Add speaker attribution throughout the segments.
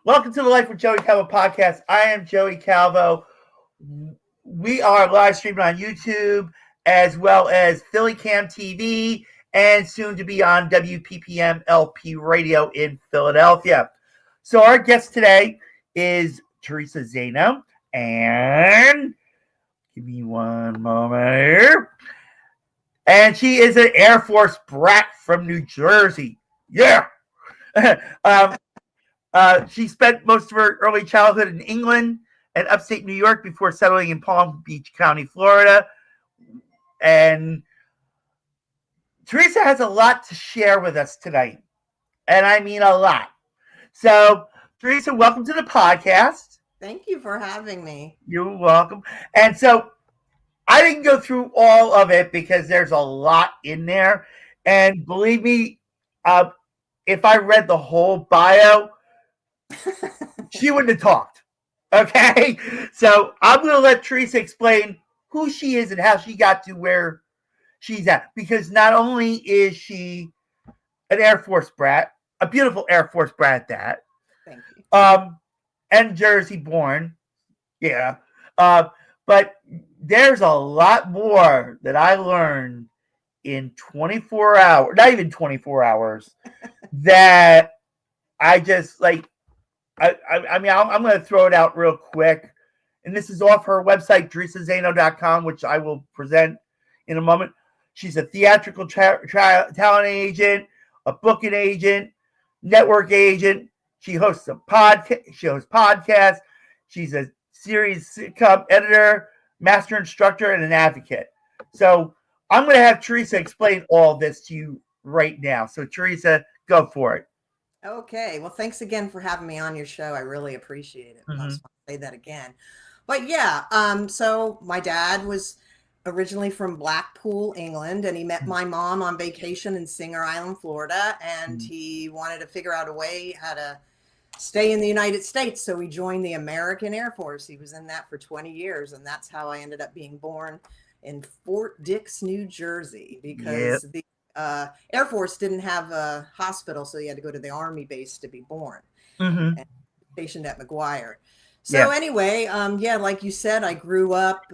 Speaker 1: Welcome to the Life with Joey Calvo Podcast. I am Joey Calvo. We are live streaming on YouTube as well as PhillyCAM TV and soon to be on WPPM-LP radio in Philadelphia. So our guest today is Theresa Zaino, and give me one moment here. And she is an Air Force brat from New Jersey. Yeah. She spent most of her early childhood in England and upstate New York before settling in Palm Beach County, Florida. And Theresa has a lot to share with us tonight. And I mean a lot. So, Theresa, welcome to the podcast.
Speaker 2: Thank you for having me.
Speaker 1: You're welcome. And so, I didn't go through all of it because there's a lot in there. And believe me, if I read the whole bio, she wouldn't have talked. Okay? So I'm going to let Theresa explain who she is and how she got to where she's at. Because not only is she an Air Force brat, a beautiful Air Force brat at that.
Speaker 2: Thank you.
Speaker 1: And Jersey born. Yeah. But there's a lot more that I learned in 24 hours, not even 24 hours, that I just like. I mean, I'm going to throw it out real quick. And this is off her website, TheresaZaino.com, which I will present in a moment. She's a theatrical talent agent, a booking agent, network agent. She hosts a podcast. She hosts podcasts. She's a series sitcom editor, master instructor, and an advocate. So I'm going to have Theresa explain all this to you right now. So Theresa, go for it.
Speaker 2: Okay. Well, thanks again for having me on your show. I really appreciate it.
Speaker 1: Mm-hmm.
Speaker 2: I just want to say that again. But yeah, so my dad was originally from Blackpool, England, and he met my mom on vacation in Singer Island, Florida, and he wanted to figure out a way how to stay in the United States. So he joined the American Air Force. He was in that for 20 years, and that's how I ended up being born in Fort Dix, New Jersey, because the Air Force didn't have a hospital, so you had to go to the Army base to be born, and stationed at McGuire. So anyway, like you said, I grew up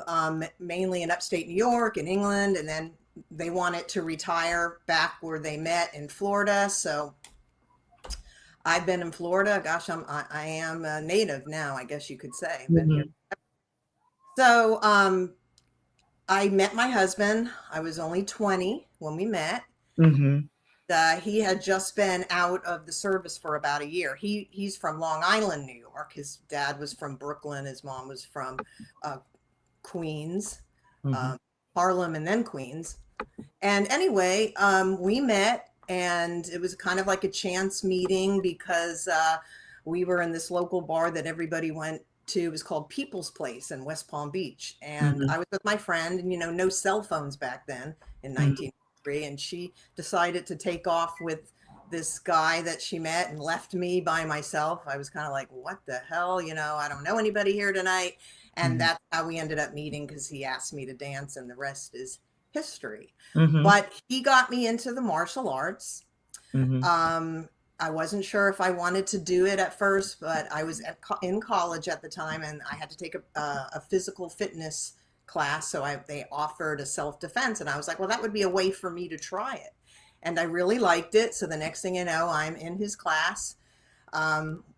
Speaker 2: mainly in upstate New York and England, and then they wanted to retire back where they met in Florida. So I've been in Florida. Gosh, I am a native now, I guess you could say. I've been here. So I met my husband. I was only 20 when we met. He had just been out of the service for about a year. He's from Long Island, New York. His dad was from Brooklyn. His mom was from Queens, Harlem, and then Queens. And anyway, we met, and it was kind of like a chance meeting because we were in this local bar that everybody went to. It was called People's Place in West Palm Beach. And I was with my friend, and, no cell phones back then in 1993. And she decided to take off with this guy that she met and left me by myself. I was kind of like, what the hell? I don't know anybody here tonight. And that's how we ended up meeting, because he asked me to dance, and the rest is history. But he got me into the martial arts. I wasn't sure if I wanted to do it at first, but I was in college at the time, and I had to take a physical fitness class. So they offered a self-defense, and I was like, well, that would be a way for me to try it. And I really liked it. So the next thing you know, I'm in his class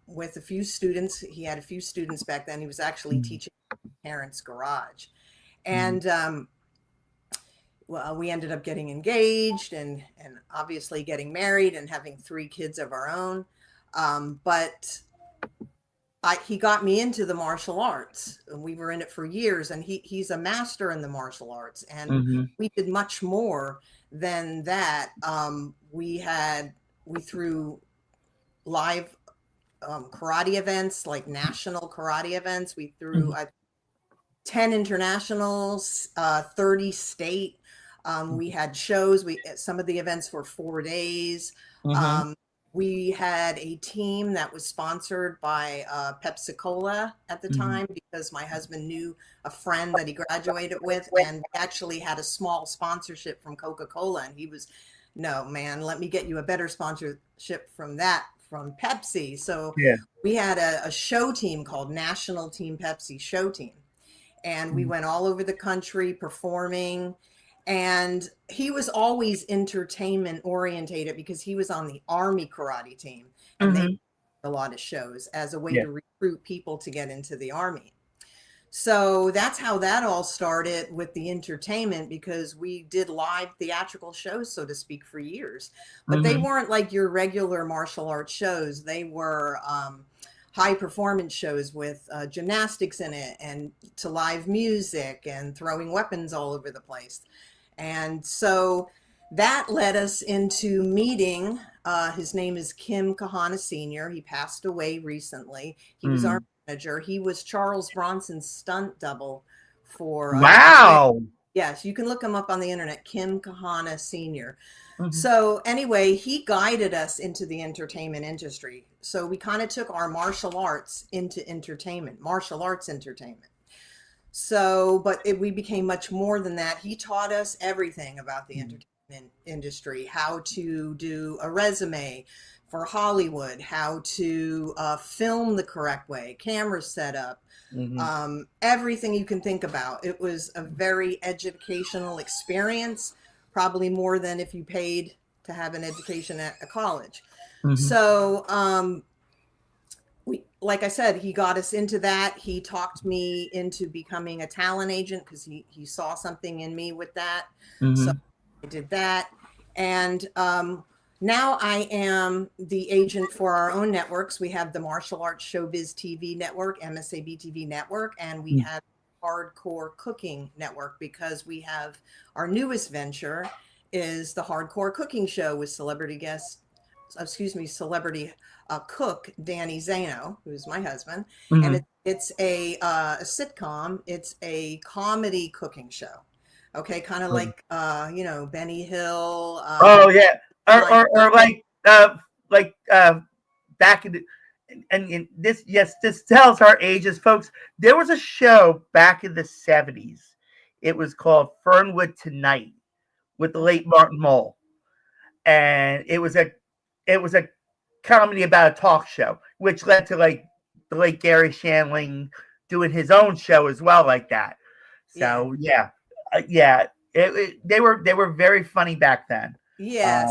Speaker 2: with a few students. He had a few students back then. He was actually teaching parents' garage. And well, we ended up getting engaged and obviously getting married and having 3 kids of our own. But he got me into the martial arts, and we were in it for years, and he's a master in the martial arts, and we did much more than that. We threw live karate events, like national karate events. We threw 10 internationals, 30 state. We had shows. Some of the events were 4 days. We had a team that was sponsored by Pepsi Cola at the time, because my husband knew a friend that he graduated with, and we actually had a small sponsorship from Coca-Cola. And he was, no, man, let me get you a better sponsorship from that from Pepsi. So
Speaker 1: Yeah.
Speaker 2: we had a show team called National Team Pepsi Show Team. And we went all over the country performing. And he was always entertainment orientated because he was on the Army karate team. And they did a lot of shows as a way to recruit people to get into the Army. So that's how that all started with the entertainment, because we did live theatrical shows, so to speak, for years. But they weren't like your regular martial arts shows. They were high performance shows with gymnastics in it and to live music and throwing weapons all over the place. And so that led us into meeting. His name is Kim Kahana Sr. He passed away recently. He was our manager. He was Charles Bronson's stunt double for
Speaker 1: wow.
Speaker 2: Yes, you can look him up on the internet, Kim Kahana Sr. So anyway, he guided us into the entertainment industry. So we kind of took our martial arts into entertainment, martial arts entertainment. So, but we became much more than that. He taught us everything about the entertainment industry, how to do a resume for Hollywood, how to film the correct way, camera setup, everything you can think about. It was a very educational experience, probably more than if you paid to have an education at a college. So, like I said, he got us into that. He talked me into becoming a talent agent because he saw something in me with that. So I did that. And now I am the agent for our own networks. We have the Martial Arts Showbiz TV Network, MSAB TV Network, and we have Hardcore Cooking Network, because we have our newest venture is the Hardcore Cooking Show with celebrity cook Danny Zaino, who's my husband. And it's a sitcom. It's a comedy cooking show. Okay, kind of like Benny Hill.
Speaker 1: Oh yeah, or like back in the, and this this tells our ages, folks. There was a show back in the 70s. It was called Fernwood Tonight with the late Martin Mull, and it was a comedy about a talk show, which led to like the late Gary Shandling doing his own show as well, like that. So they were very funny back then.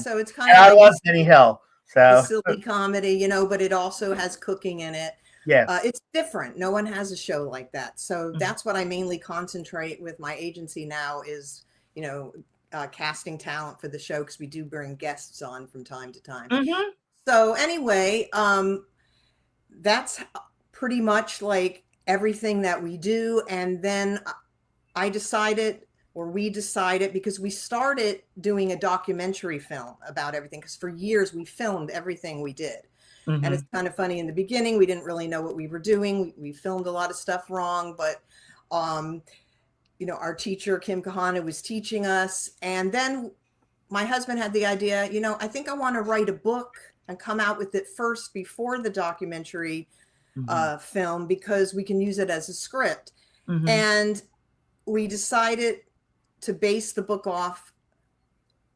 Speaker 2: So it's kind of
Speaker 1: I
Speaker 2: like
Speaker 1: love Benny Hill. So
Speaker 2: silly comedy, but it also has cooking in it.
Speaker 1: Yes.
Speaker 2: It's different. No one has a show like that. So that's what I mainly concentrate with my agency now is, casting talent for the show, because we do bring guests on from time to time. So anyway, that's pretty much like everything that we do. And then we decided, because we started doing a documentary film about everything, because for years we filmed everything we did. And it's kind of funny, in the beginning, we didn't really know what we were doing. We filmed a lot of stuff wrong, but, our teacher, Kim Kahana, was teaching us. And then my husband had the idea, I think I want to write a book and come out with it first before the documentary film, because we can use it as a script. And we decided to base the book off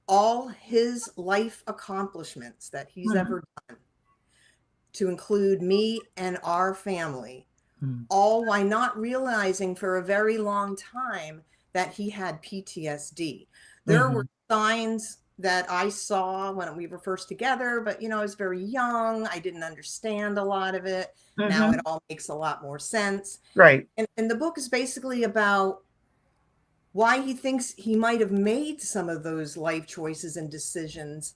Speaker 2: all his life accomplishments that he's ever done, to include me and our family, all while not realizing for a very long time that he had PTSD. There were signs that I saw when we were first together, but I was very young. I didn't understand a lot of it. Now it all makes a lot more sense.
Speaker 1: Right.
Speaker 2: And the book is basically about why he thinks he might have made some of those life choices and decisions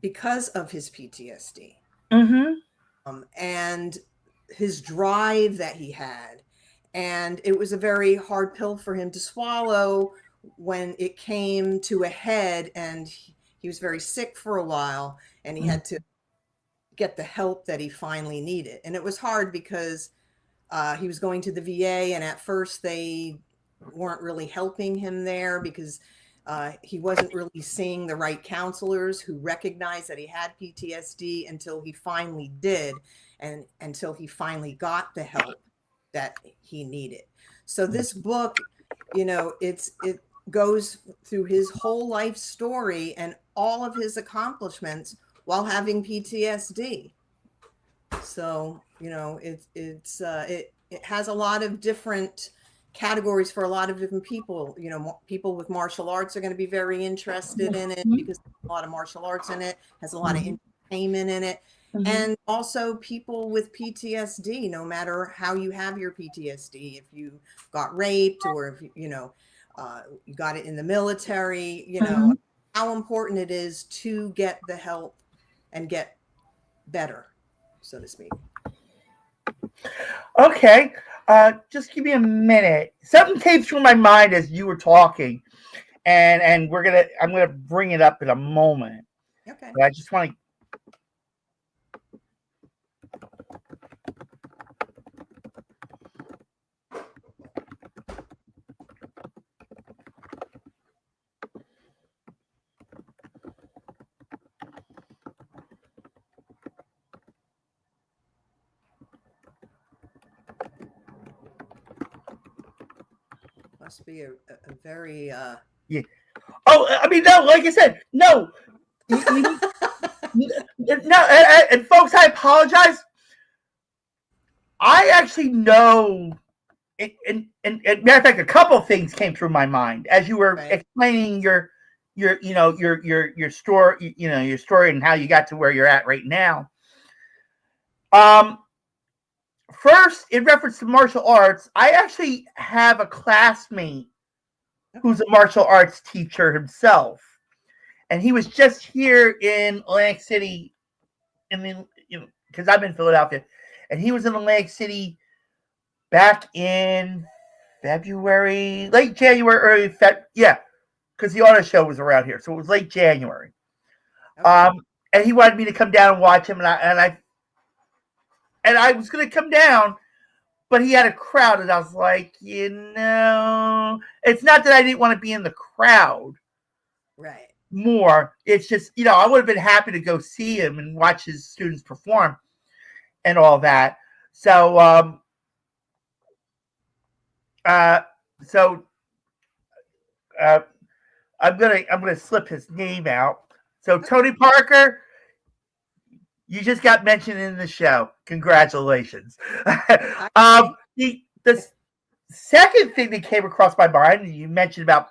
Speaker 2: because of his PTSD. And his drive that he had. And it was a very hard pill for him to swallow when it came to a head, and he was very sick for a while, and he had to get the help that he finally needed. And it was hard because he was going to the VA, and at first they weren't really helping him there because he wasn't really seeing the right counselors who recognized that he had PTSD until he finally did, and until he finally got the help that he needed. So this book, it goes through his whole life story and all of his accomplishments while having PTSD. So, it has a lot of different categories for a lot of different people. People with martial arts are going to be very interested in it because there's a lot of martial arts in it, has a lot of entertainment in it. And also people with PTSD, no matter how you have your PTSD, if you got raped or if, you got it in the military, how important it is to get the help and get better, so to speak.
Speaker 1: Okay. Just give me a minute. Something came through my mind as you were talking, and I'm gonna bring it up in a moment.
Speaker 2: Okay.
Speaker 1: But I just want to.
Speaker 2: Must be a very
Speaker 1: Yeah. Oh, I mean, no. Like I said, no. No, and folks, I apologize. I actually know. And matter of fact, a couple of things came through my mind as you were explaining your story, your story and how you got to where you're at right now. First, in reference to martial arts, I actually have a classmate who's a martial arts teacher himself, and he was just here in Atlantic City. Because I'm in Philadelphia, and he was in Atlantic City back in February, late January, early February. Because the auto show was around here, so it was late January. Okay. And he wanted me to come down and watch him, and I was going to come down, but he had a crowd, and I was like, it's not that I didn't want to be in the crowd.
Speaker 2: Right.
Speaker 1: More. It's just, I would have been happy to go see him and watch his students perform and all that. So, I'm gonna slip his name out. So Tony Parker, you just got mentioned in the show. Congratulations. The second thing that came across my mind, and you mentioned about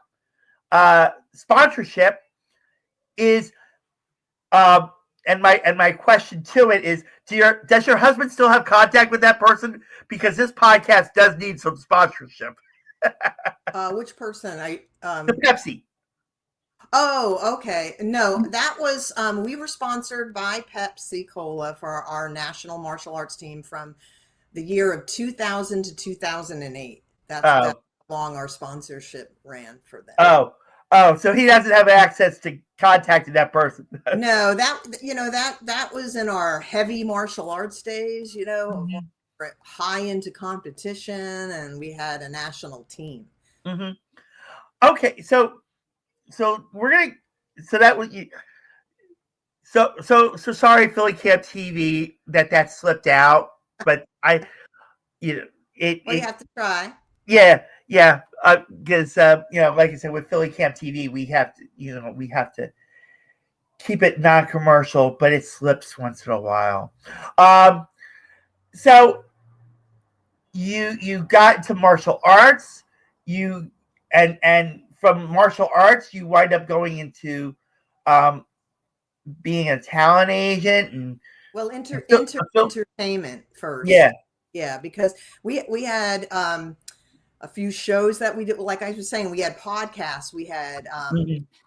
Speaker 1: sponsorship, is and my question to it is, does your husband still have contact with that person? Because this podcast does need some sponsorship.
Speaker 2: Which person?
Speaker 1: The Pepsi.
Speaker 2: Oh, okay. No, that was we were sponsored by Pepsi Cola for our national martial arts team from the year of 2000 to 2008. That's how long our sponsorship ran for them.
Speaker 1: Oh, so he doesn't have access to contacting that person.
Speaker 2: No, that was in our heavy martial arts days, high into competition, and we had a national team.
Speaker 1: Mm-hmm. Okay, so we're gonna. So that was you. So sorry, PhillyCAM TV, that slipped out, but you
Speaker 2: have to try.
Speaker 1: Yeah. Because like I said, with PhillyCAM TV, we have to keep it non-commercial, but it slips once in a while. So you got into martial arts, and from martial arts, you wind up going into being a talent agent and
Speaker 2: entertainment first. Yeah, because we had a few shows that we did. Like I was saying, we had podcasts. We had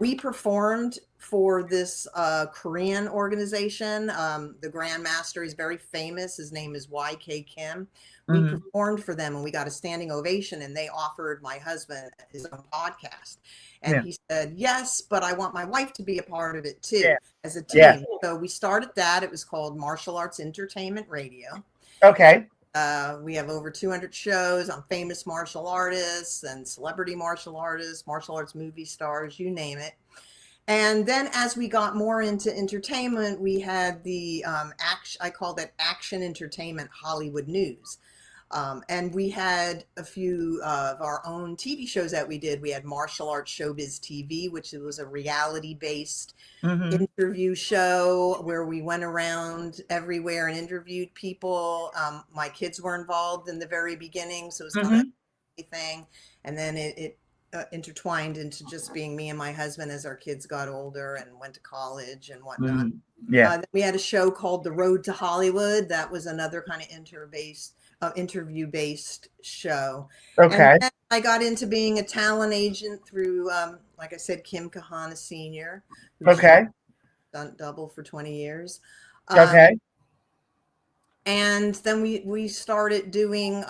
Speaker 2: we performed for this Korean organization. The Grandmaster is very famous. His name is YK Kim. We performed for them, and we got a standing ovation. And they offered my husband his own podcast, and he said yes, but I want my wife to be a part of it too as a team. Yeah. So we started that. It was called Martial Arts Entertainment Radio.
Speaker 1: Okay.
Speaker 2: We have over 200 shows on famous martial artists and celebrity martial artists, martial arts movie stars, you name it. And then as we got more into entertainment, we had the I call that Action Entertainment Hollywood News. And we had a few of our own TV shows that we did. We had Martial Arts Showbiz TV, which was a reality-based interview show where we went around everywhere and interviewed people. My kids were involved in the very beginning, so it was kind of a thing. And then it intertwined into just being me and my husband as our kids got older and went to college and whatnot. Then we had a show called The Road to Hollywood. That was another kind of interview-based show.
Speaker 1: Okay.
Speaker 2: And then I got into being a talent agent through, like I said, Kim Kahana Sr.
Speaker 1: Okay.
Speaker 2: Done double for 20 years.
Speaker 1: Okay.
Speaker 2: And then we started doing,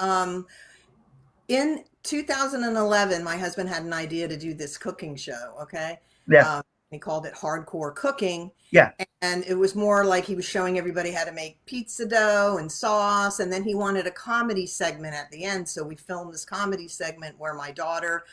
Speaker 2: in 2011, my husband had an idea to do this cooking show. Okay.
Speaker 1: Yeah.
Speaker 2: He called it Hardcore Cooking.
Speaker 1: Yeah.
Speaker 2: And it was more like he was showing everybody how to make pizza dough and sauce. And then he wanted a comedy segment at the end. So we filmed this comedy segment where my daughter,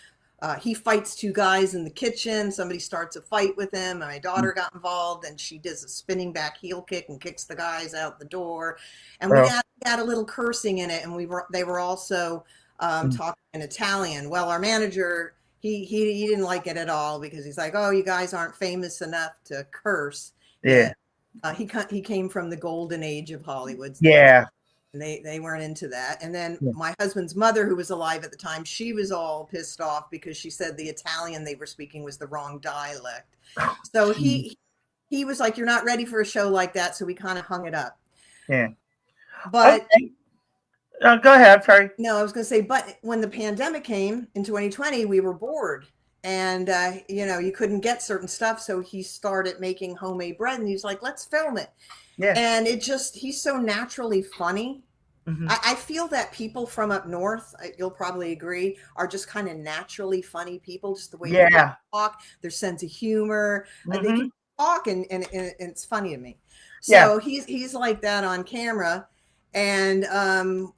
Speaker 2: he fights two guys in the kitchen. Somebody starts a fight with him. And my daughter got involved and she does a spinning back heel kick and kicks the guys out the door. And we had a little cursing in it. And they were also talking in Italian. Well, our manager, he didn't like it at all because he's like, oh, you guys aren't famous enough to curse.
Speaker 1: Yeah.
Speaker 2: He came from the golden age of Hollywood.
Speaker 1: Yeah.
Speaker 2: And they weren't into that. And then my husband's mother, who was alive at the time, she was all pissed off because she said the Italian they were speaking was the wrong dialect. So he was like, you're not ready for a show like that. So we kind of hung it up.
Speaker 1: Yeah.
Speaker 2: But
Speaker 1: okay. Go ahead. Sorry.
Speaker 2: No, I was going to say, but when the pandemic came in 2020, we were bored and, you couldn't get certain stuff. So he started making homemade bread and he's like, let's film it. Yeah. And he's so naturally funny. I feel that people from up north, you'll probably agree, are just kind of naturally funny people, just the way they talk, their sense of humor. They can talk and it's funny to me. So he's like that on camera. And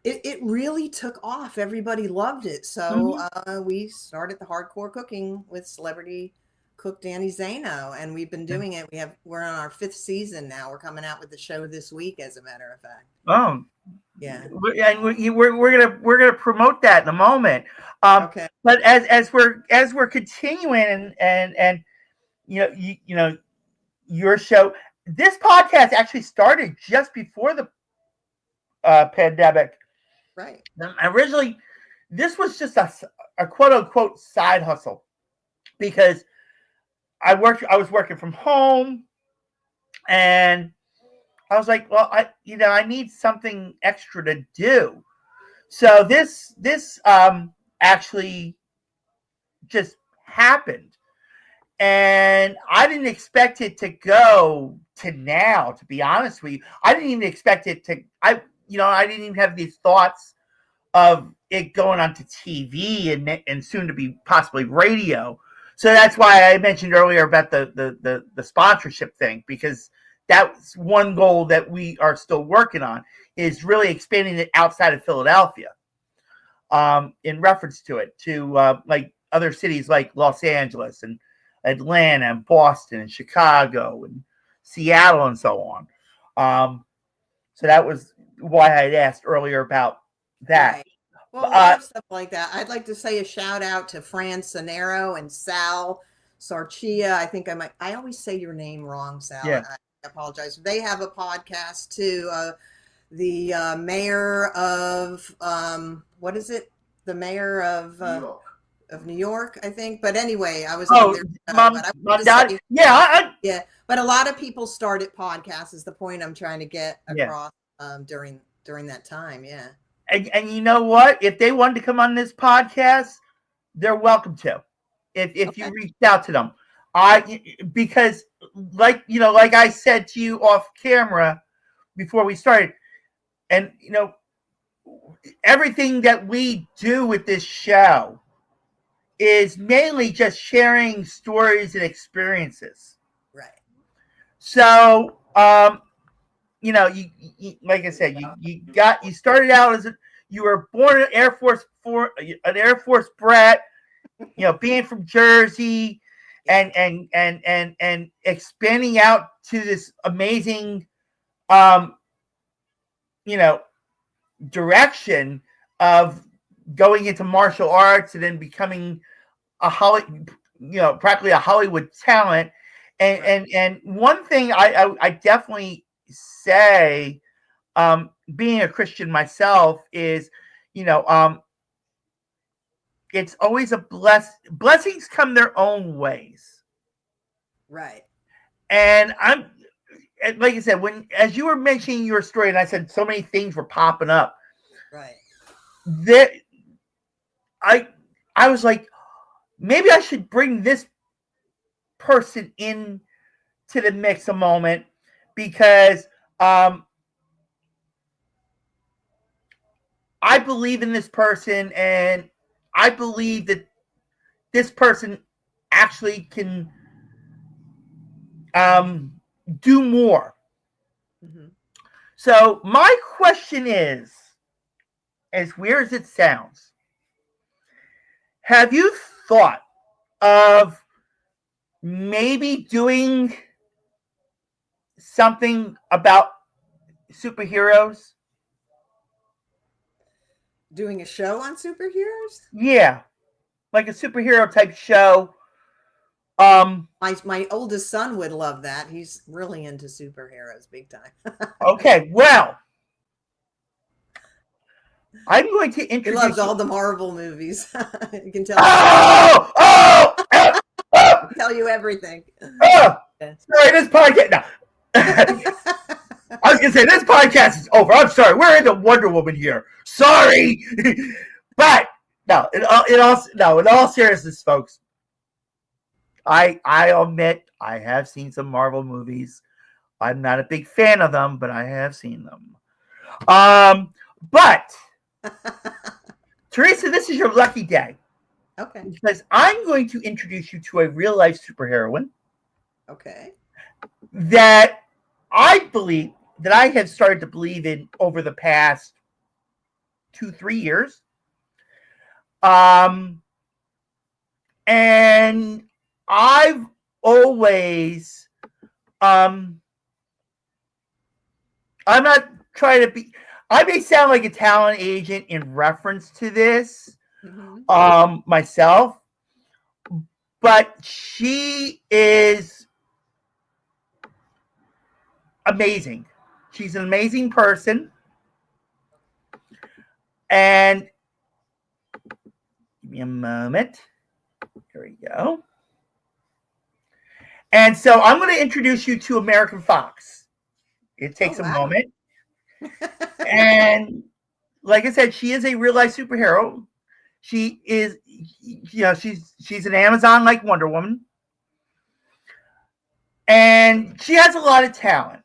Speaker 2: it really took off. Everybody loved it. So we started the Hardcore Cooking with celebrity cook Danny Zaino, and we've been doing it. We're on our 5th season now. We're coming out with the show this week, as a matter of fact.
Speaker 1: Oh,
Speaker 2: yeah.
Speaker 1: And we're gonna promote that in a moment. Okay. But as we're continuing and your show, this podcast actually started just before the pandemic.
Speaker 2: Right.
Speaker 1: Originally, this was just a quote unquote side hustle because I was working from home and I was like, well, I need something extra to do. So this actually just happened. And I didn't expect it to go to now, to be honest with you. I didn't even expect it to, I didn't even have these thoughts of it going onto TV and soon to be possibly radio. So that's why I mentioned earlier about the sponsorship thing, because that's one goal that we are still working on, is really expanding it outside of Philadelphia, in reference to it, to like other cities like Los Angeles and Atlanta and Boston and Chicago and Seattle and so on. So that was why I had asked earlier about that.
Speaker 2: Right. Well, stuff like that. I'd like to say a shout out to Fran Sonero and Sal Sarchia. I think I always say your name wrong, Sal. Yeah. I apologize. They have a podcast too. The mayor of, what is it? The mayor of New York, I think. But anyway, I was on there. Yeah. But a lot of people started podcasts is the point I'm trying to get across during that time. Yeah.
Speaker 1: And you know what? If they wanted to come on this podcast, they're welcome to. If you reached out to them. Because like I said to you off camera before we started, and everything that we do with this show is mainly just sharing stories and experiences.
Speaker 2: Right.
Speaker 1: So, you like I said, you started out you were born an Air Force brat, being from Jersey and expanding out to this amazing, direction of going into martial arts and then becoming practically a Hollywood talent. And one thing I definitely say, being a Christian myself, is, it's always a blessings come their own ways.
Speaker 2: Right.
Speaker 1: And like I said, as you were mentioning your story, and I said so many things were popping up.
Speaker 2: Right.
Speaker 1: That I was like, maybe I should bring this person in to the mix a moment, because I believe in this person, and I believe that this person actually can do more.
Speaker 2: Mm-hmm.
Speaker 1: So my question is, as weird as it sounds, have you thought of maybe doing something about superheroes?
Speaker 2: Doing a show on superheroes?
Speaker 1: Yeah, like a superhero type show.
Speaker 2: My oldest son would love that. He's really into superheroes big time.
Speaker 1: Okay, well, I'm going to introduce.
Speaker 2: He loves all the Marvel movies. You can tell. Tell you everything.
Speaker 1: Sorry, this podcast. No. I was gonna say this podcast is over. I'm sorry. We're into Wonder Woman here. Sorry, but no. In all seriousness, folks, I admit I have seen some Marvel movies. I'm not a big fan of them, but I have seen them. But Theresa, this is your lucky day.
Speaker 2: Okay.
Speaker 1: Because I'm going to introduce you to a real life superheroine.
Speaker 2: Okay.
Speaker 1: That I have started to believe in over the past 2-3 years. And I've always, I'm not trying to be, I may sound like a talent agent in reference to this, myself, but she is amazing. She's an amazing person. And give me a moment. Here we go. And so I'm going to introduce you to American Fox. It takes a moment. And like I said, she is a real life superhero. She is, she's an Amazon like Wonder Woman. And she has a lot of talent.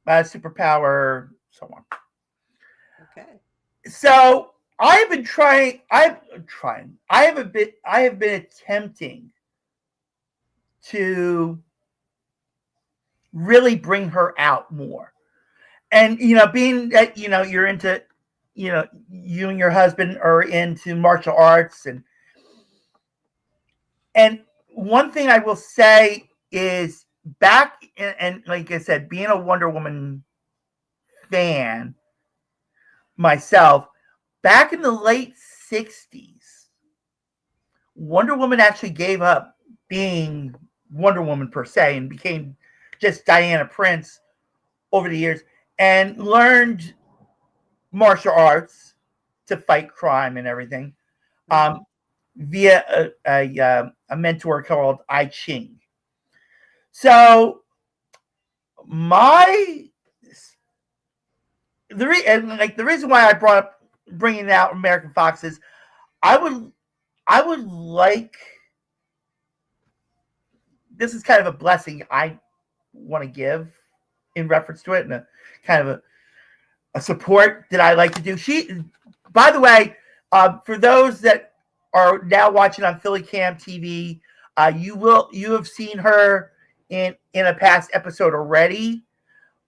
Speaker 1: Superpower, so on. Okay. So I have been attempting to really bring her out more. And, being that, you're into, you and your husband are into martial arts. And one thing I will say is back, and like I said, being a Wonder Woman fan myself, back in the late 60s, Wonder Woman actually gave up being Wonder Woman per se and became just Diana Prince over the years, and learned martial arts to fight crime and everything via a mentor called I Ching. So the reason why I brought up bringing out American Fox is I would like, this is kind of a blessing I want to give in reference to it, and a kind of a support that I like to do. By the way, for those that are now watching on PhillyCAM TV, you have seen her in a past episode already,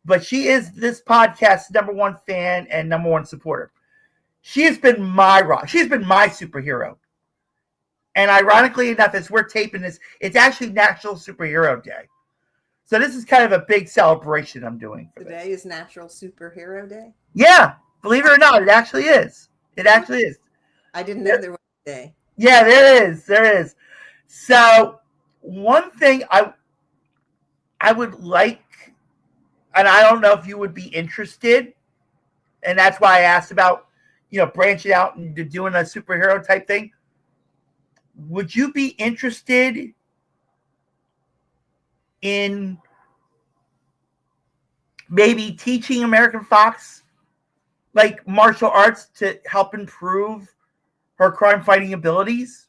Speaker 1: but she is this podcast's #1 fan and #1 supporter. She has been my rock. She's been my superhero. And ironically enough, as we're taping this, it's actually National Superhero Day. So this is kind of a big celebration I'm doing for
Speaker 2: Today is Natural Superhero Day?
Speaker 1: Yeah. Believe it or not, it actually is. It actually is.
Speaker 2: I didn't know there was a day.
Speaker 1: Yeah, there is. There is. So one thing I would like, and I don't know if you would be interested, and that's why I asked about, branching out and doing a superhero type thing. Would you be interested in maybe teaching American Fox like martial arts to help improve her crime fighting abilities?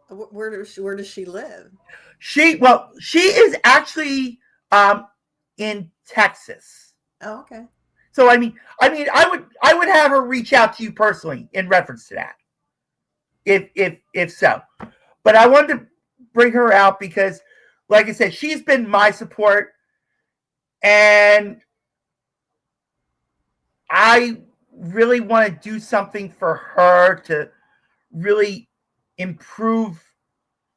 Speaker 2: Where does she live?
Speaker 1: She is actually in Texas.
Speaker 2: Oh, okay.
Speaker 1: So I would have her reach out to you personally in reference to that, if so. But I wanted to bring her out because, like I said, she's been my support, and I really want to do something for her to really improve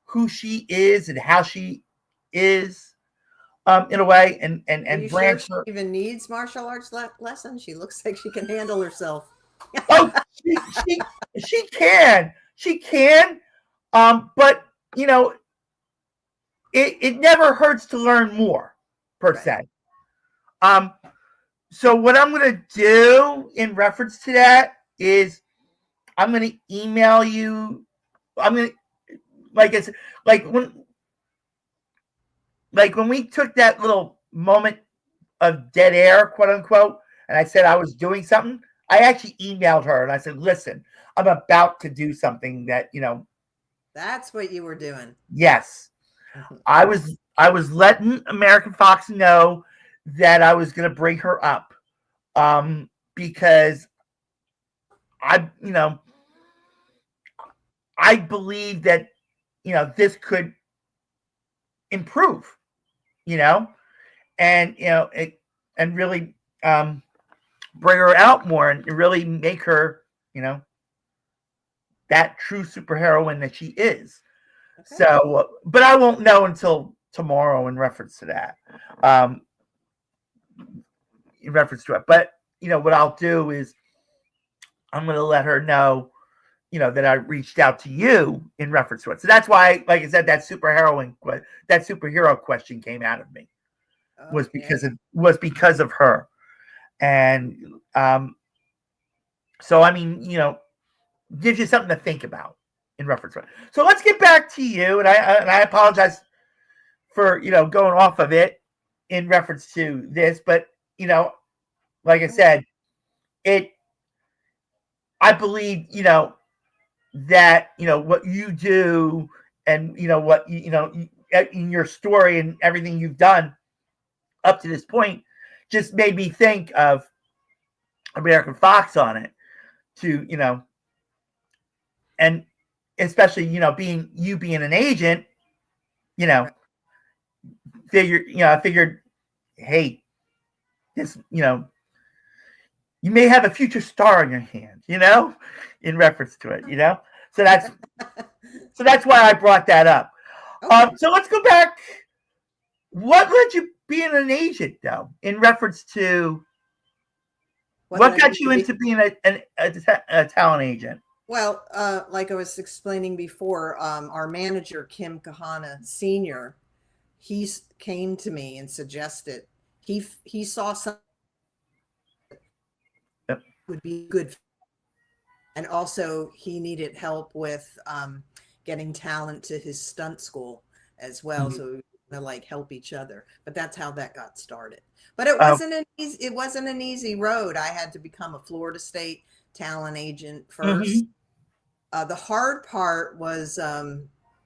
Speaker 1: who she is and how she is, in a way, and
Speaker 2: Are you
Speaker 1: branch
Speaker 2: sure
Speaker 1: her.
Speaker 2: she even needs martial arts lessons? She looks like she can handle herself.
Speaker 1: Oh, she can, but it never hurts to learn more, per se. So what I'm going to do in reference to that is I'm going to email you. I'm going to, like it's like when we took that little moment of dead air, quote unquote, and I said I was doing something, I actually emailed her and I said, listen, I'm about to do something that,
Speaker 2: That's what you were doing.
Speaker 1: Yes. I was letting American Fox know that I was going to bring her up, because I believe that, this could improve, and, and really, bring her out more and really make her, that true superheroine that she is. Okay. So, but I won't know until tomorrow in reference to that, in reference to it. But, what I'll do is I'm going to let her know, that I reached out to you in reference to it. So that's why, like I said, that superhero question came out of me, was because of her. And, so, gives you something to think about in reference to it. So let's get back to you. And I apologize for, going off of it in reference to this, but, like I said, I believe, that, what you do and, what, in your story and everything you've done up to this point just made me think of American Fox on it to, and especially, being an agent, I figured, hey, this, you may have a future star in your hand, in reference to it, so that's why I brought that up. Okay. So let's go back. What led you being an agent, though, in reference to what got you into being a talent agent?
Speaker 2: Well, like I was explaining before, our manager, Kim Kahana Sr., he came to me and suggested he saw something that would be good. And also he needed help with getting talent to his stunt school as well. Mm-hmm. So we were gonna like help each other. But that's how that got started. But it wasn't an easy road. I had to become a Florida State talent agent first. Mm-hmm. The hard part was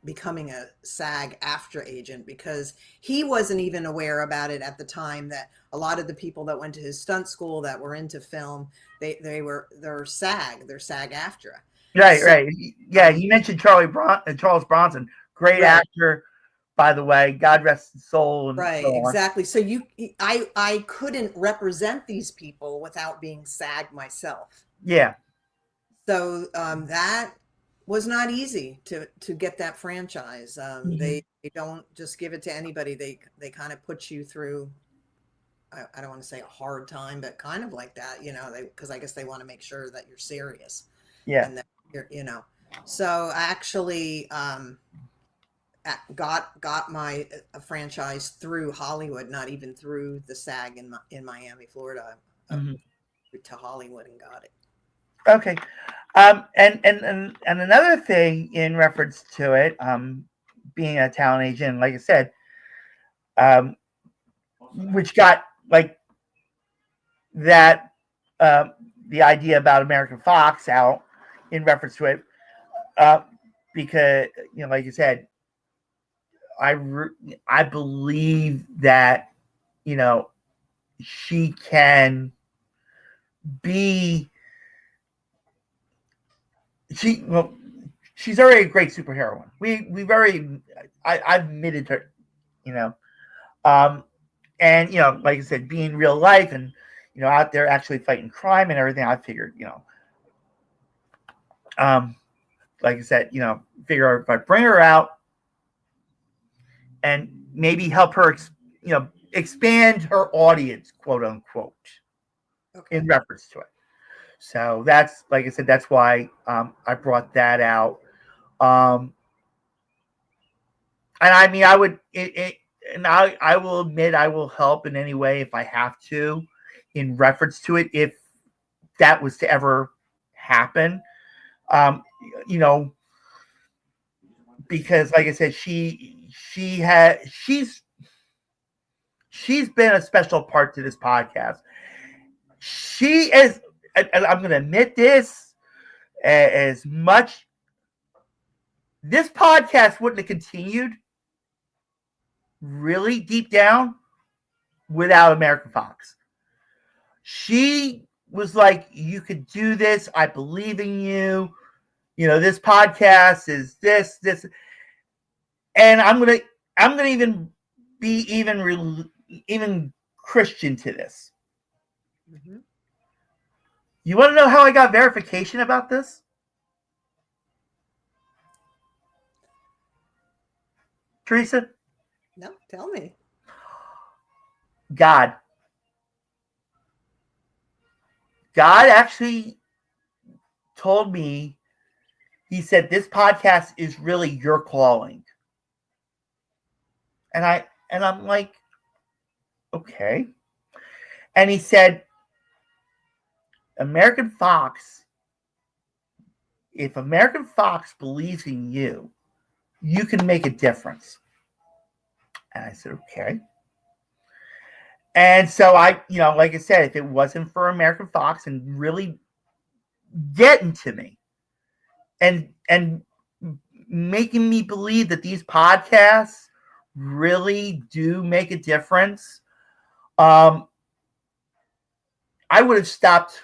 Speaker 2: becoming a SAG-AFTRA agent, because he wasn't even aware about it at the time that a lot of the people that went to his stunt school that were into film, they're SAG-AFTRA.
Speaker 1: Right, so, right. Yeah, you mentioned Charles Bronson, great actor, by the way. God rest his soul. And
Speaker 2: right, so exactly. So I couldn't represent these people without being SAG myself.
Speaker 1: Yeah.
Speaker 2: So that was not easy to get that franchise. Mm-hmm. They don't just give it to anybody. They kind of put you through I don't want to say a hard time, but kind of like that, because I guess they want to make sure that you're serious.
Speaker 1: Yeah.
Speaker 2: And that you're. So I actually got my franchise through Hollywood, not even through the SAG in Miami, Florida, to Hollywood and got it.
Speaker 1: Okay. And another thing in reference to it, being a talent agent, like I said, which got like that, the idea about American Fox out in reference to it, because, like you said, I believe that, she can be, she's already a great superheroine. I've admitted her, and, like I said, being real life and, out there actually fighting crime and everything, I figured, like I said, figure if I bring her out and maybe help her, expand her audience, quote unquote, in reference to it. So that's, like I said, that's why I brought that out. And I mean, I would, and I will admit I will help in any way if I have to, in reference to it, if that was to ever happen. Because like I said, she's been a special part to this podcast. She is, and I'm going to admit this, as much, this podcast wouldn't have continued really deep down without American Fox. She was like, you could do this. I believe in you. This podcast is this, and I'm going to even be even Christian to this. Mm-hmm. You want to know how I got verification about this? Theresa?
Speaker 2: No, tell me.
Speaker 1: God actually told me, he said, this podcast is really your calling. And I'm like, okay. And he said, American Fox, if American Fox believes in you, you can make a difference. And I said, okay. And so I, like I said, if it wasn't for American Fox and really getting to me and making me believe that these podcasts really do make a difference, I would have stopped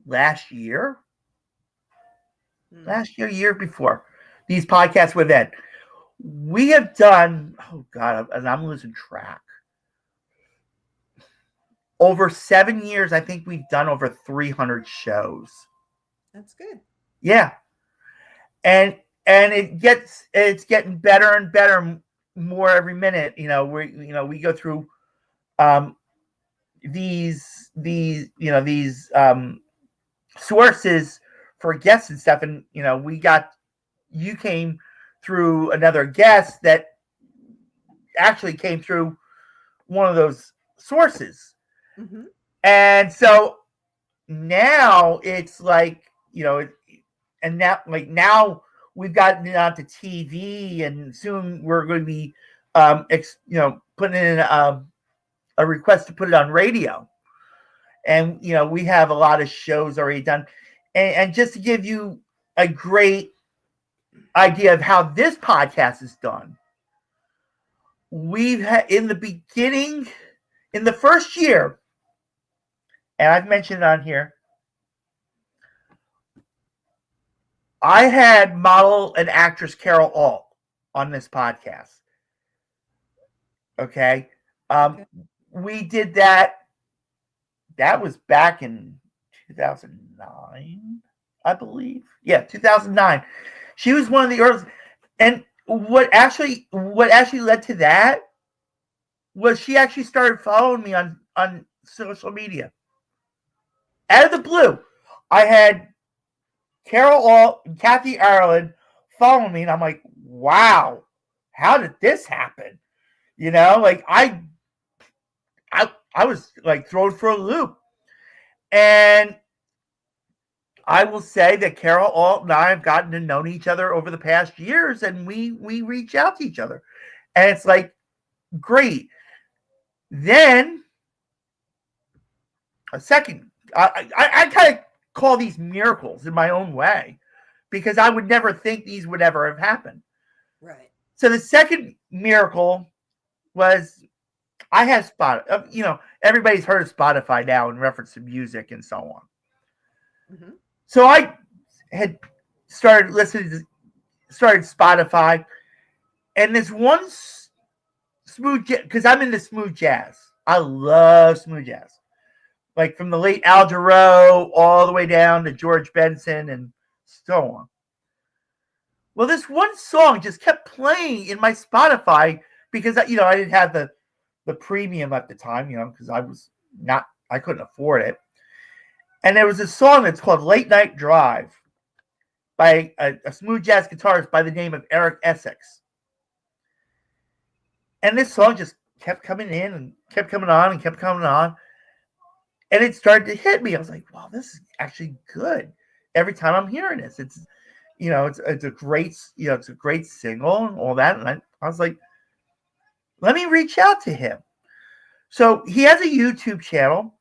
Speaker 1: last year, year before. These podcasts were then. We have done, oh God, and I'm losing track. Over 7 years, I think we've done over 300 shows.
Speaker 2: That's good.
Speaker 1: Yeah. And it's getting better and better more every minute. We go through these sources for guests and stuff, and you came through another guest that actually came through one of those sources. Mm-hmm. And so now it's like, and now we've gotten it onto TV, and soon we're going to be putting in a request to put it on radio. And we have a lot of shows already done, and just to give you a great idea of how this podcast is done, we've had in the beginning, in the first year, and I've mentioned it on here, I had model and actress Carol Alt on this podcast. Okay. We did that. That was back in 2009, I believe. Yeah, 2009. She was one of the early, and what actually led to that was she actually started following me on on social media. Out of the blue, I had Carol Alt and Kathy Ireland following me, and I'm like, wow, how did this happen? You know, like I was like thrown for a loop. And I will say that Carol Alt and I have gotten to know each other over the past years, and we reach out to each other. And it's like, great. Then a second, I kind of call these miracles in my own way, because I would never think these would ever have happened.
Speaker 2: Right.
Speaker 1: So the second miracle was I have Spotify. You know, everybody's heard of Spotify now in reference to music and so on. Mm-hmm. So I had started Spotify, and this one smooth jazz, because I'm into smooth jazz. I love smooth jazz, like from the late Al Jarreau all the way down to George Benson and so on. Well, this one song just kept playing in my Spotify because, you know, I didn't have the premium at the time, you know, because I couldn't afford it. And there was a song that's called Late Night Drive by a smooth jazz guitarist by the name of Eric Essex. And this song just kept coming in and kept coming on and kept coming on. And it started to hit me. I was like, wow, this is actually good. Every time I'm hearing this, it's, you know, it's a great, you know, it's a great single and all that. And I was like, let me reach out to him. So he has a YouTube channel.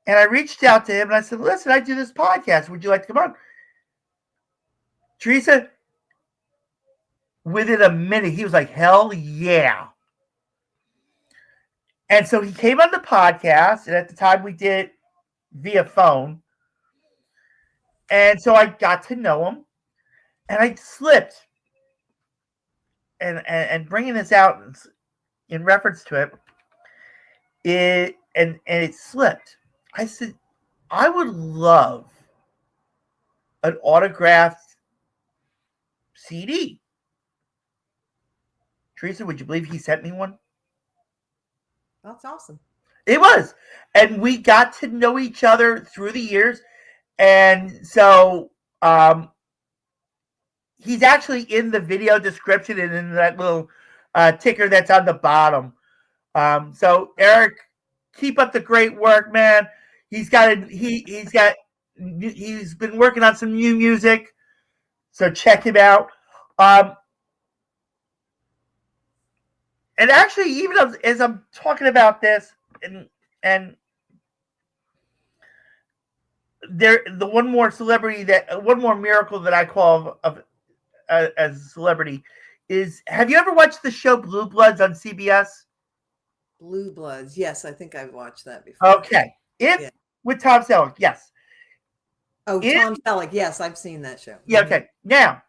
Speaker 1: And I reached out to him and I said, listen, I do this podcast. Would you like to come on? Theresa, within a minute, he was like, hell yeah. And so he came on the podcast. And at the time we did it via phone. And so I got to know him. And I slipped. And bringing this out in reference to it, it slipped. I said, I would love an autographed CD. Theresa, would you believe he sent me one?
Speaker 2: That's awesome.
Speaker 1: It was. And we got to know each other through the years. And so he's actually in the video description and in that little ticker that's on the bottom. So Eric, keep up the great work, man. He's been working on some new music, so check him out. And actually, even as I'm talking about this, and the one more miracle that I call as a celebrity is, have you ever watched the show Blue Bloods on CBS?
Speaker 2: Blue Bloods, yes, I think I've watched that before.
Speaker 1: Okay, with Tom Selleck, yes.
Speaker 2: Oh, Tom Selleck, yes, I've seen that show.
Speaker 1: Yeah, okay. Now,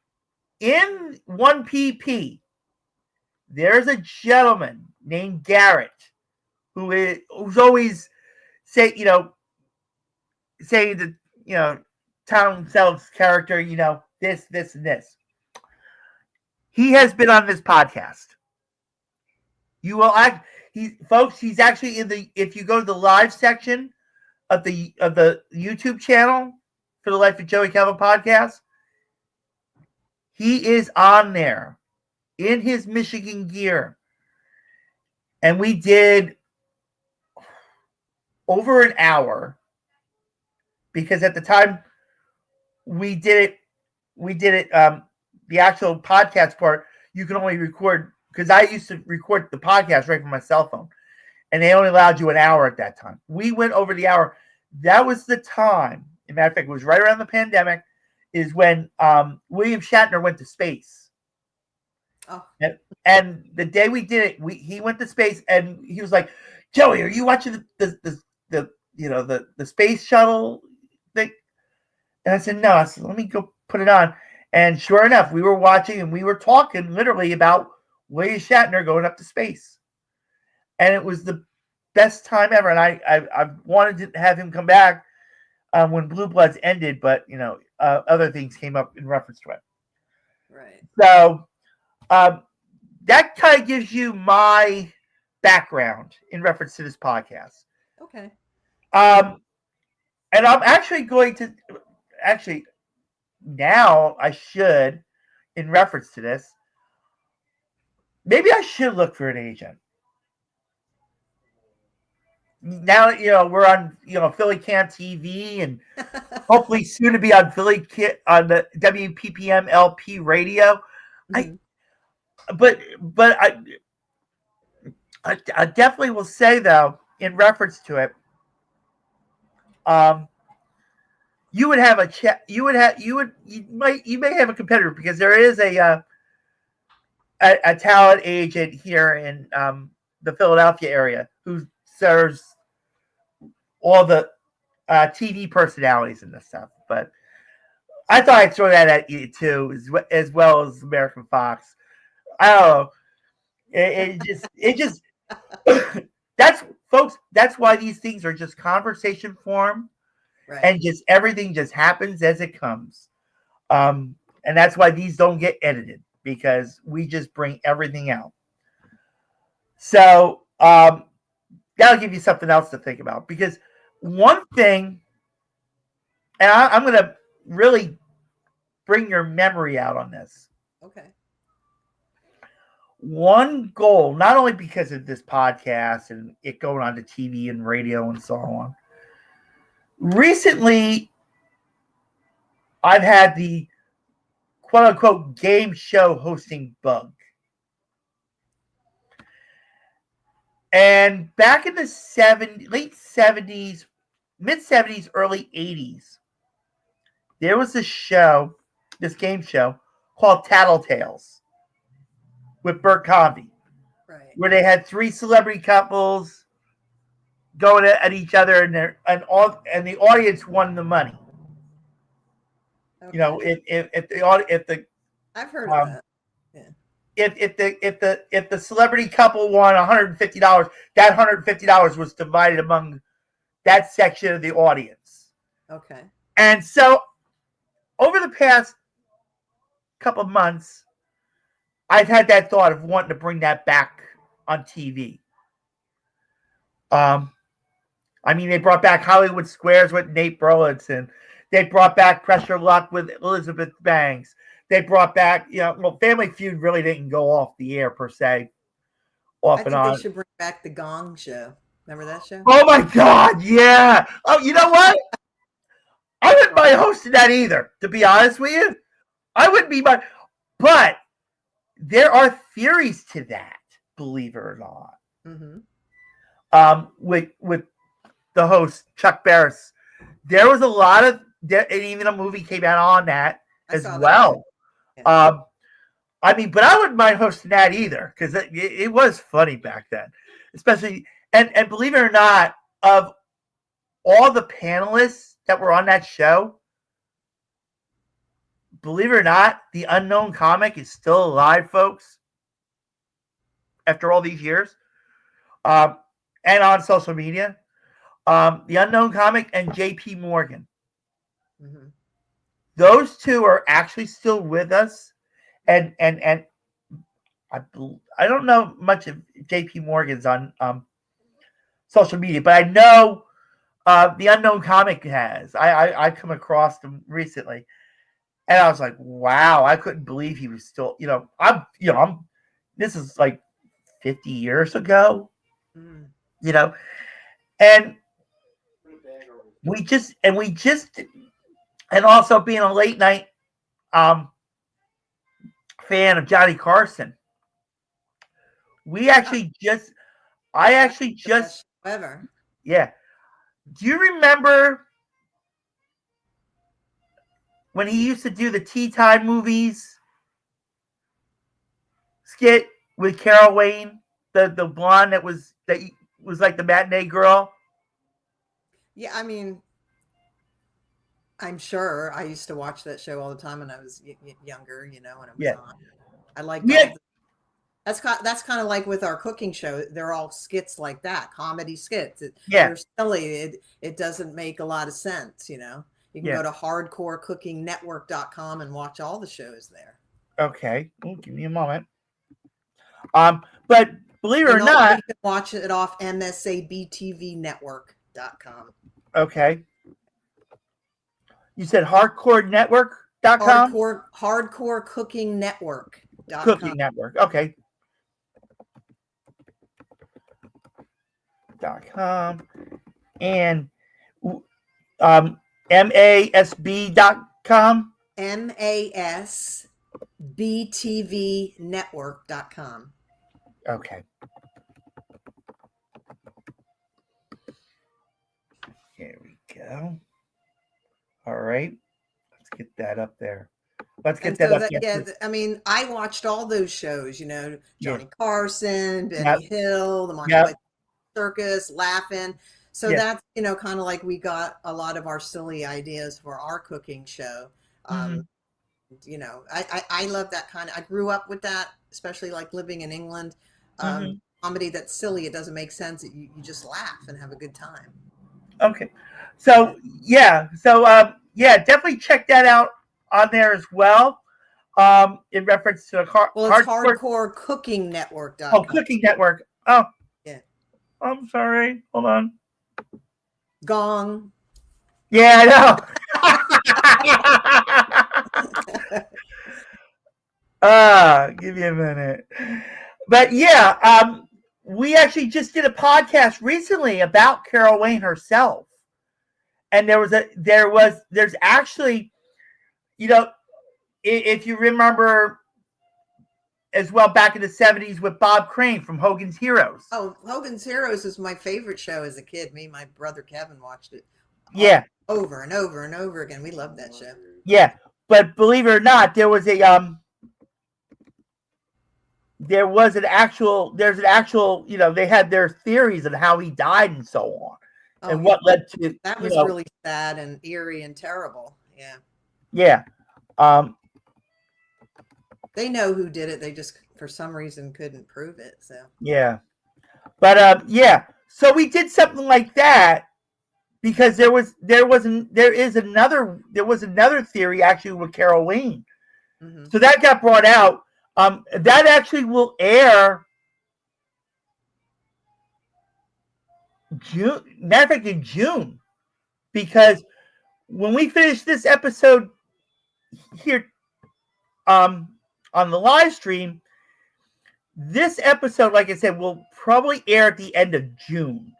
Speaker 1: in 1PP, there's a gentleman named Garrett who's always saying that, you know, Tom Selleck's character, you know, this, and this. He has been on this podcast. He's actually if you go to the live section of the YouTube channel for the Life of Joey Calvo Podcast, he is on there in his Michigan gear. And we did over an hour, because at the time we did it the actual podcast part, you can only record, because I used to record the podcast right from my cell phone, and they only allowed you an hour at that time. We went over the hour. That was the time. As a matter of fact, it was right around the pandemic, is when William Shatner went to space.
Speaker 2: Oh.
Speaker 1: And the day we did it, he went to space, and he was like, Joey, are you watching the space shuttle thing? And I said, no. I said, let me go put it on. And sure enough, we were watching, and we were talking literally about William Shatner going up to space. And it was the best time ever. And I wanted to have him come back when Blue Bloods ended, but, you know, other things came up in reference to it.
Speaker 2: Right.
Speaker 1: So that kind of gives you my background in reference to this podcast.
Speaker 2: Okay.
Speaker 1: And I'm actually going to now I should, in reference to this, maybe I should look for an agent. Now that we're on PhillyCAM TV and hopefully soon to be on on the WPPM-LP radio.
Speaker 2: Mm-hmm.
Speaker 1: I definitely will say though, in reference to it, you would have you may have a competitor because there is a talent agent here in the Philadelphia area who serves all the TV personalities and this stuff. But I thought I'd throw that at you too, as well as American Fox. I don't know. It just that's why these things are just conversation form,
Speaker 2: Right.
Speaker 1: and just everything just happens as it comes. And that's why these don't get edited, because we just bring everything out. So that'll give you something else to think about, because one thing, and I'm going to really bring your memory out on this.
Speaker 2: Okay.
Speaker 1: One goal, not only because of this podcast and it going on to TV and radio and so on. Recently, I've had the quote unquote game show hosting bug. And back in the late 70s, mid 70s, early 80s, there was this game show called Tattletales with Bert Convy,
Speaker 2: Right.
Speaker 1: where they had three celebrity couples going at each other, and the audience won the money.
Speaker 2: Okay.
Speaker 1: If the
Speaker 2: I've heard of that. Yeah.
Speaker 1: If the celebrity couple won $150, that $150 was divided among that section of the audience.
Speaker 2: Okay.
Speaker 1: And so, over the past couple of months, I've had that thought of wanting to bring that back on TV. They brought back Hollywood Squares with Nate Burleson. They brought back Pressure Luck with Elizabeth Banks. They brought back, Family Feud really didn't go off the air per se.
Speaker 2: I think they should bring back the Gong Show. Remember that show?
Speaker 1: Oh my God, yeah. Oh, you know what? I wouldn't mind hosting that either, to be honest with you. I wouldn't be mind. But there are theories to that, believe it or not.
Speaker 2: Mm-hmm.
Speaker 1: With the host, Chuck Barris. There was a lot of, and even a movie came out on that as well. Yeah. But I wouldn't mind hosting that either, because it was funny back then. Especially, and believe it or not, of all the panelists that were on that show, believe it or not, the unknown comic is still alive, folks, after all these years. And on social media. The unknown comic and JP Morgan.
Speaker 2: Mm-hmm.
Speaker 1: Those two are actually still with us. And I don't know much of JP Morgan's on social media, but I know the unknown comic has. I come across them recently, and I was like, wow, I couldn't believe he was still. This is like 50 years ago.
Speaker 2: Mm.
Speaker 1: And and also being a late night fan of Johnny Carson,
Speaker 2: ever.
Speaker 1: Yeah. Do you remember when he used to do the Tea Time movies skit with Carol Wayne, the blonde that was like the matinee girl?
Speaker 2: Yeah, I'm sure I used to watch that show all the time when I was younger, when it was on. I like that. That's kind of like with our cooking show. They're all skits like that, comedy skits. They're silly. It doesn't make a lot of sense, You can go to hardcorecookingnetwork.com and watch all the shows there.
Speaker 1: Okay. Well, give me a moment. But believe it or not,
Speaker 2: you can watch it off MSABTV Network. network.com.
Speaker 1: Okay. You said hardcorenetwork.com?
Speaker 2: Hardcore Cooking Network.com.
Speaker 1: Cooking Network. Okay. .com and masb.com.
Speaker 2: masbtvnetwork.com.
Speaker 1: Okay. Here we go. All right. Let's get that up there. Let's get that up there.
Speaker 2: Yeah, I mean, I watched all those shows, Johnny Carson, Benny Hill, the Monty Python Circus, Laughing. So that's, kind of like we got a lot of our silly ideas for our cooking show. I love that kind of, I grew up with that, especially like living in England. Comedy that's silly. It doesn't make sense. You just laugh and have a good time.
Speaker 1: Okay. So, definitely check that out on there as well. In reference to
Speaker 2: it's Hardcore Cooking Network.com.
Speaker 1: Oh, Cooking Network. Oh,
Speaker 2: yeah.
Speaker 1: I'm sorry. Hold on.
Speaker 2: Gong.
Speaker 1: Yeah, I know. Give me a minute. But we actually just did a podcast recently about Carol Wayne herself. And there's actually, if you remember as well, back in the 70s with Bob Crane from Hogan's Heroes.
Speaker 2: Oh, Hogan's Heroes is my favorite show as a kid. Me and my brother Kevin watched it. Over and over and over again. We loved that show.
Speaker 1: Yeah. But believe it or not, there's an actual, they had their theories on how he died and so on. And what led to
Speaker 2: that was really sad and eerie and terrible. Yeah.
Speaker 1: Yeah.
Speaker 2: They know who did it. They just, for some reason, couldn't prove it. So
Speaker 1: yeah. But so we did something like that because there was another theory actually with Carol Wayne. So that got brought out. That actually will air June. Matter of fact, in June, because when we finish this episode here, on the live stream, this episode, like I said, will probably air at the end of June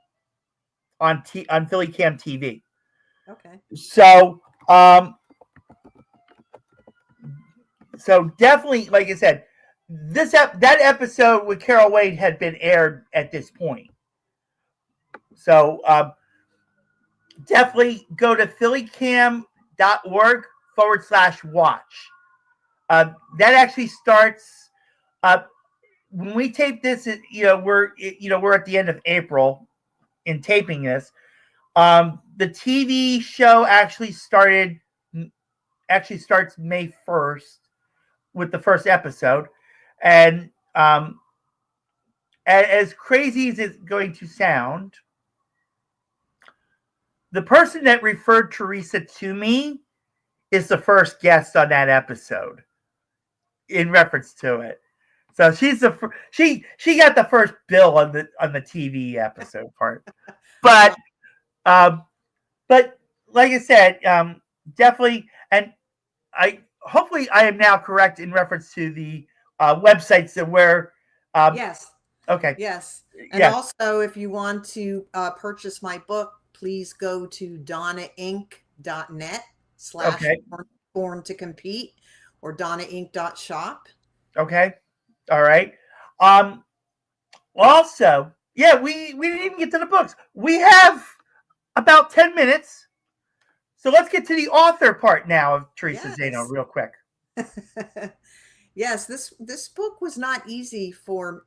Speaker 1: on PhillyCAM TV.
Speaker 2: Okay.
Speaker 1: So, so definitely, like I said, that episode with Carol Wayne had been aired at this point. So, definitely go to PhillyCAM.org/watch. That actually starts when we tape this. We're at the end of April in taping this. The TV show actually starts May 1st with the first episode, and as crazy as it's going to sound, the person that referred Theresa to me is the first guest on that episode. In reference to it, so she's she got the first bill on the TV episode part, but like I said, definitely, and hopefully I am now correct in reference to the websites that where
Speaker 2: yes,
Speaker 1: okay,
Speaker 2: yes, and also if you want to purchase my book, please go to donnainc.net/born to compete. Or donnainc.shop.
Speaker 1: Okay. All right. Also, we didn't even get to the books. We have about 10 minutes. So let's get to the author part now of Theresa Zaino real quick.
Speaker 2: Yes, this book was not easy for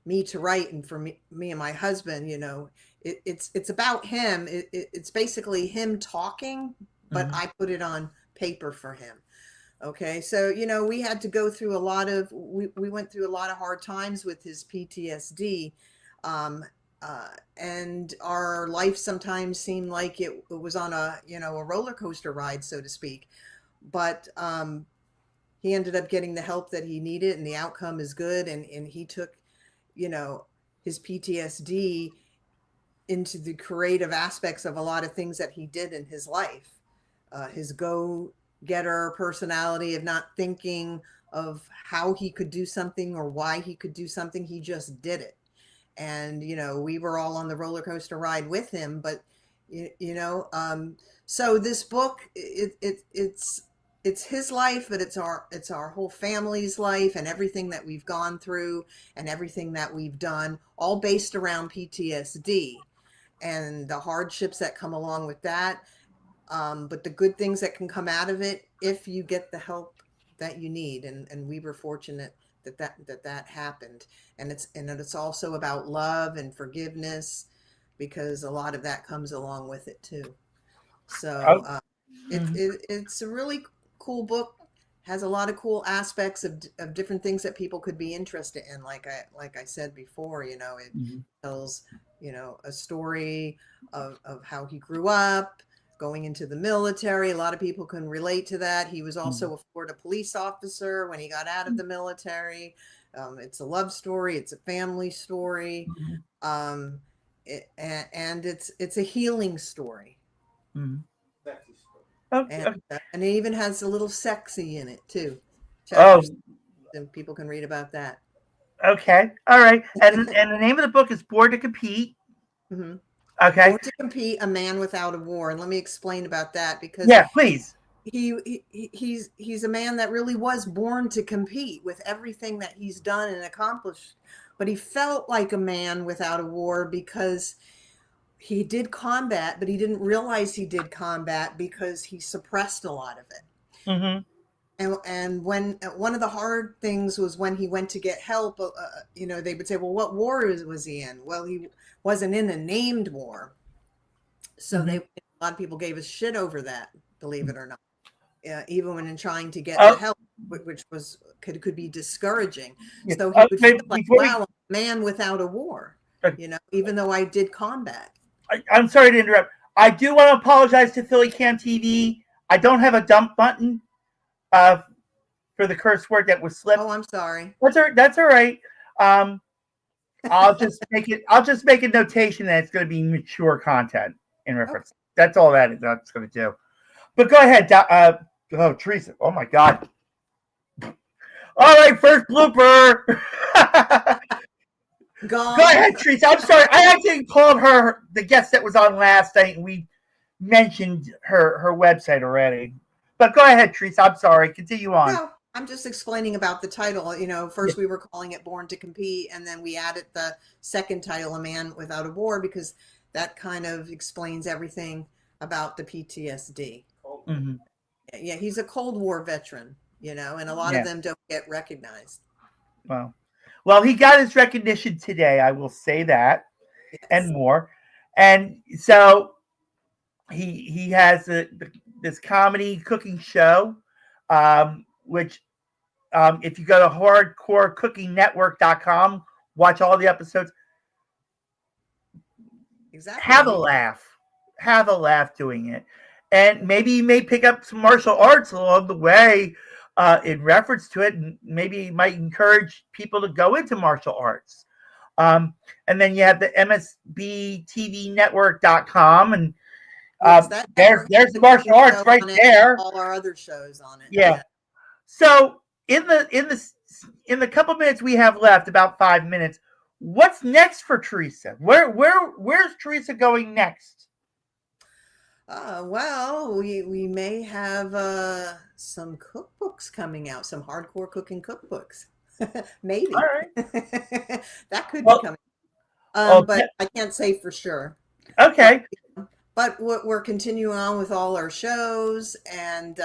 Speaker 2: me to write, and for me and my husband, it's about him. It's basically him talking, but I put it on paper for him. Okay, so we had to go through we went through a lot of hard times with his PTSD, and our life sometimes seemed like it was on a roller coaster ride, so to speak. But he ended up getting the help that he needed, and the outcome is good. And he took, his PTSD into the creative aspects of a lot of things that he did in his life. His go-getter personality of not thinking of how he could do something or why he could do something. He just did it. And, we were all on the roller coaster ride with him, but, so this book, it's his life, but it's our whole family's life and everything that we've gone through and everything that we've done, all based around PTSD and the hardships that come along with that. But the good things that can come out of it if you get the help that you need. And we were fortunate that happened. And it's also about love and forgiveness, because a lot of that comes along with it too. So it's a really cool book, has a lot of cool aspects of different things that people could be interested in. Like I said before, it tells, a story of how he grew up, going into the military. A lot of people can relate to that. He was also a Florida police officer when he got out of the military. It's a love story. It's a family story. And it's a healing story.
Speaker 1: Okay.
Speaker 2: And it even has a little sexy in it too. And people can read about that.
Speaker 1: Okay. All right. And the name of the book is Born to Compete.
Speaker 2: Mm-hmm.
Speaker 1: Okay.
Speaker 2: Born to Compete, A Man Without a War. And let me explain about that, because
Speaker 1: please.
Speaker 2: He's a man that really was born to compete with everything that he's done and accomplished. But he felt like a man without a war because he did combat, but he didn't realize he did combat because he suppressed a lot of it.
Speaker 1: Mm-hmm.
Speaker 2: And when one of the hard things was when he went to get help, they would say, well, what war was he in? Well, he wasn't in a named war. So a lot of people gave us shit over that, believe it or not. Even when in trying to get the help, which could be discouraging. So he would feel like, wow, a man without a war, even though I did combat.
Speaker 1: I'm sorry to interrupt. I do want to apologize to PhillyCAM TV. I don't have a dump button for the curse word that was slipped.
Speaker 2: Oh, I'm sorry.
Speaker 1: That's all right. I'll just make a notation that it's going to be mature content in reference. Okay. That's all that's going to do. But go ahead, Theresa. Oh my God. All right, first blooper. Go ahead, Theresa. I'm sorry. I actually called her the guest that was on last night, and we mentioned her website already. But go ahead, Theresa. I'm sorry. Continue on.
Speaker 2: No, I'm just explaining about the title. First we were calling it Born to Compete, and then we added the second title, A Man Without a War, because that kind of explains everything about the PTSD.
Speaker 1: Mm-hmm.
Speaker 2: Yeah, he's a Cold War veteran, and a lot of them don't get recognized.
Speaker 1: Wow. Well, he got his recognition today, I will say that, and more. And so he has this comedy cooking show, which if you go to hardcorecookingnetwork.com, watch all the episodes.
Speaker 2: Exactly.
Speaker 1: Have a laugh doing it. And maybe you may pick up some martial arts along the way in reference to it, and maybe it might encourage people to go into martial arts. And then you have the MSBTVnetwork.com, and there's martial arts right there.
Speaker 2: All our other shows on it.
Speaker 1: Yeah. So in the couple minutes we have left, about 5 minutes, what's next for Theresa? Where's Theresa going next?
Speaker 2: Well, we may have some cookbooks coming out, some hardcore cooking cookbooks. Maybe.
Speaker 1: All right.
Speaker 2: That could be coming. But I can't say for sure.
Speaker 1: Okay.
Speaker 2: But we're continuing on with all our shows, and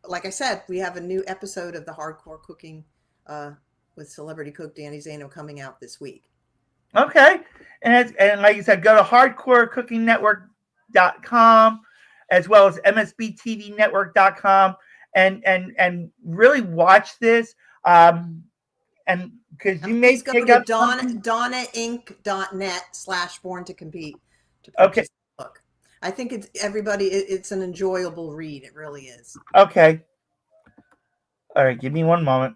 Speaker 2: like I said, we have a new episode of the Hardcore Cooking with celebrity cook Danny Zaino coming out this week.
Speaker 1: Okay, and like you said, go to hardcorecookingnetwork.com as well as msbtvnetwork.com and really watch this. And because you may
Speaker 2: go to donnainc.net/born to compete.
Speaker 1: Okay.
Speaker 2: Book. I think it's an enjoyable read. It really is.
Speaker 1: Okay. All right, give me one moment.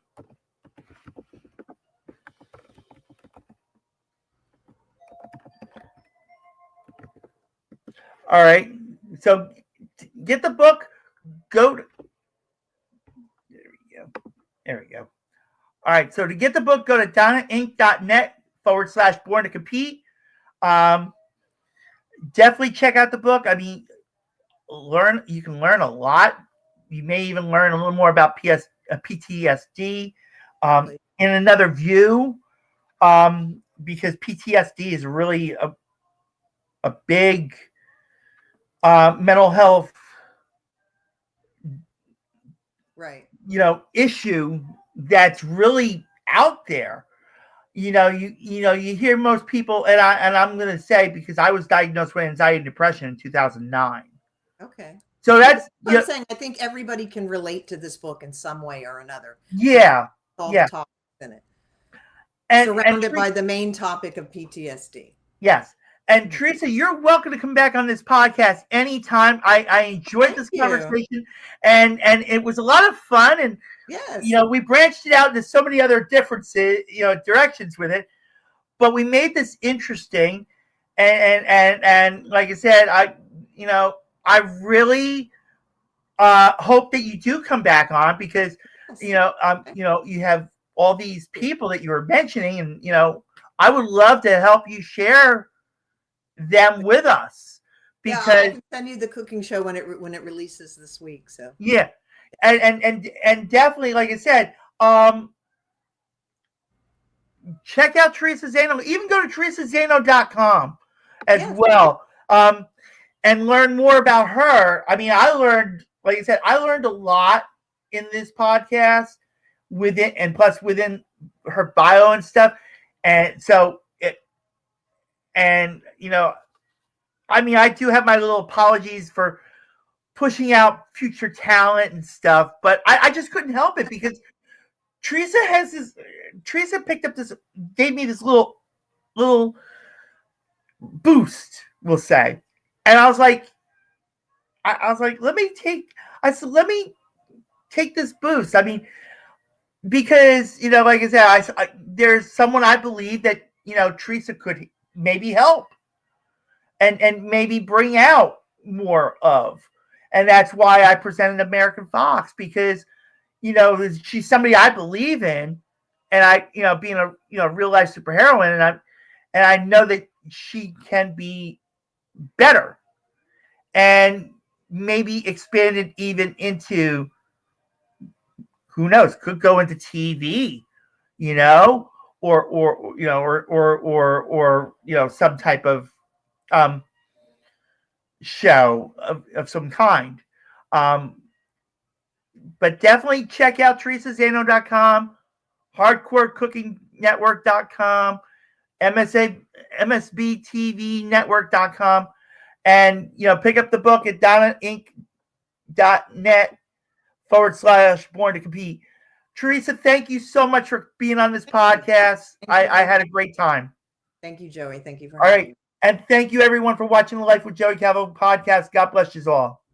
Speaker 1: All right. So get the book. Go to, there we go. There we go. All right. So to get the book, go to donnainc.net/born to compete. Definitely check out the book. I mean, you can learn a lot. You may even learn a little more about PTSD in another view, because PTSD is really a big mental health,
Speaker 2: right,
Speaker 1: issue that's really out there. You hear most people, and I'm going to say, because I was diagnosed with anxiety and depression in 2009.
Speaker 2: Okay.
Speaker 1: So that's
Speaker 2: what I'm saying. I think everybody can relate to this book in some way or another.
Speaker 1: Yeah.
Speaker 2: All the topics in it. Surrounded by the main topic of PTSD.
Speaker 1: Yes. And Theresa, you're welcome to come back on this podcast anytime. I enjoyed this conversation, and it was a lot of fun. And
Speaker 2: yes,
Speaker 1: we branched it out into so many other differences, directions with it. But we made this interesting, and like I said, I really hope that you do come back on, because you have all these people that you were mentioning, and I would love to help you share them with us, because
Speaker 2: I can send you the cooking show when it releases this week. So
Speaker 1: and definitely, like I said, check out Theresa Zaino. Even go to theresazaino.com as well, and learn more about her. I mean, like I said, I learned a lot in this podcast and plus within her bio and stuff, and so. I mean, I do have my little apologies for pushing out future talent and stuff, but I just couldn't help it, because Theresa picked up gave me this little boost, we'll say. And I was like, let me take this boost. I mean, because, like I said, there's someone I believe that, Theresa could maybe help and maybe bring out more of. And that's why I presented American Fox, because, she's somebody I believe in, and I, being a, real life superheroine, and I know that she can be better and maybe expanded even into, who knows, could go into TV, or some type of show of some kind. But definitely check out theresazaino.com, hardcoreCookingNetwork.com, MSBTVNetwork.com, and pick up the book at donnainc.net/born to compete. Theresa, thank you so much for being on this podcast. I had a great time.
Speaker 2: Thank you, Joey. Thank you for having me.
Speaker 1: And thank you, everyone, for watching the Life with Joey Calvo podcast. God bless you all.